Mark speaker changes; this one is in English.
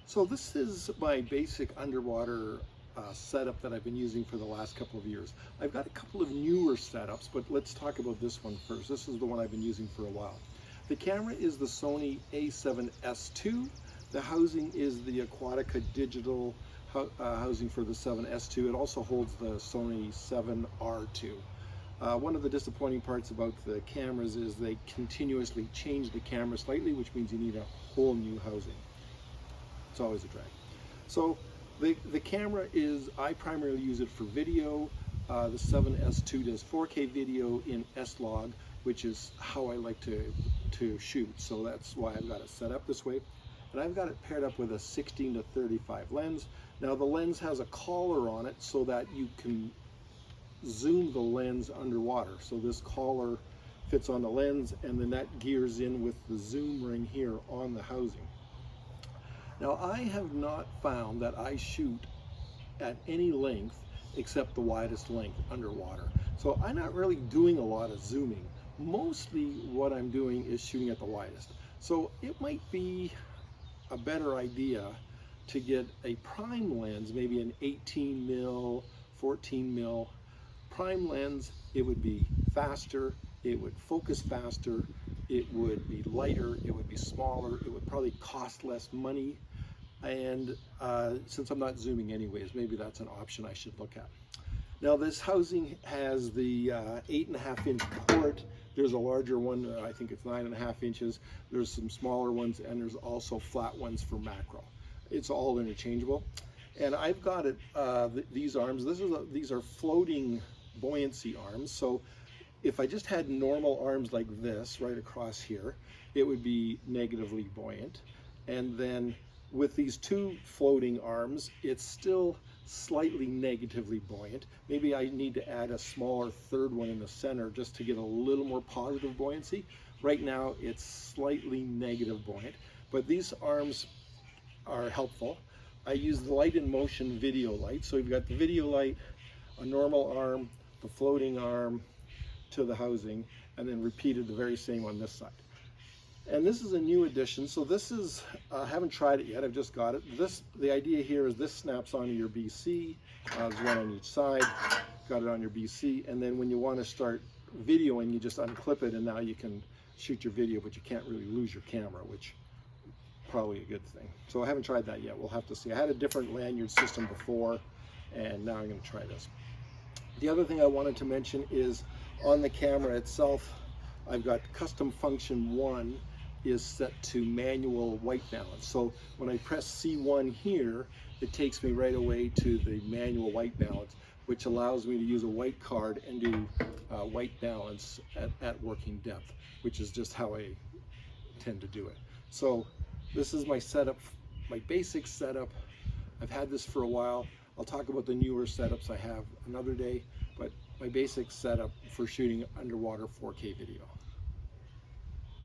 Speaker 1: So this is my basic underwater setup that I've been using for the last couple of years. I've got a couple of newer setups, but let's talk about this one first. This is the one I've been using for a while. The camera is the Sony A7S2. The housing is the Aquatica Digital housing for the 7S2. It also holds the Sony 7RII. One of the disappointing parts about the cameras is they continuously change the camera slightly, which means you need a whole new housing. It's always a drag. So the camera is, I primarily use it for video. The 7S2 does 4K video in S-Log, which is how I like to shoot. So that's why I've got it set up this way. And I've got it paired up with a 16-35 lens. Now the lens has a collar on it so that you can zoom the lens underwater. So this collar fits on the lens and then that gears in with the zoom ring here on the housing. Now I have not found that I shoot at any length except the widest length underwater. So I'm not really doing a lot of zooming. Mostly what I'm doing is shooting at the widest. So it might be a better idea to get a prime lens, maybe an 18mm, 14mm prime lens. It would be faster, it would focus faster, it would be lighter, it would be smaller, it would probably cost less money. And since I'm not zooming anyways, maybe that's an option I should look at. Now this housing has the 8.5-inch port. There's a larger one, I think it's 9.5 inches. There's some smaller ones, and there's also flat ones for macro. It's all interchangeable. And I've got it, these arms, these are floating buoyancy arms. So if I just had normal arms like this right across here, it would be negatively buoyant. And then with these two floating arms, it's still slightly negatively buoyant. Maybe I need to add a smaller third one in the center just to get a little more positive buoyancy. Right now it's slightly negative buoyant, but these arms are helpful. I use the light in motion video light. So you've got the video light, a normal arm, the floating arm to the housing, and then repeated the very same on this side. And this is a new addition. So this is, I haven't tried it yet, I've just got it. The idea here is this snaps onto your BC, there's one on each side, got it on your BC, and then when you want to start videoing, you just unclip it and now you can shoot your video, but you can't really lose your camera, which is probably a good thing. So I haven't tried that yet, we'll have to see. I had a different lanyard system before, and now I'm going to try this. The other thing I wanted to mention is on the camera itself, I've got custom function 1 is set to manual white balance. So when I press C1 here, it takes me right away to the manual white balance, which allows me to use a white card and do white balance at working depth, which is just how I tend to do it. So this is my setup, my basic setup. I've had this for a while. I'll talk about the newer setups I have another day, but my basic setup for shooting underwater 4K video.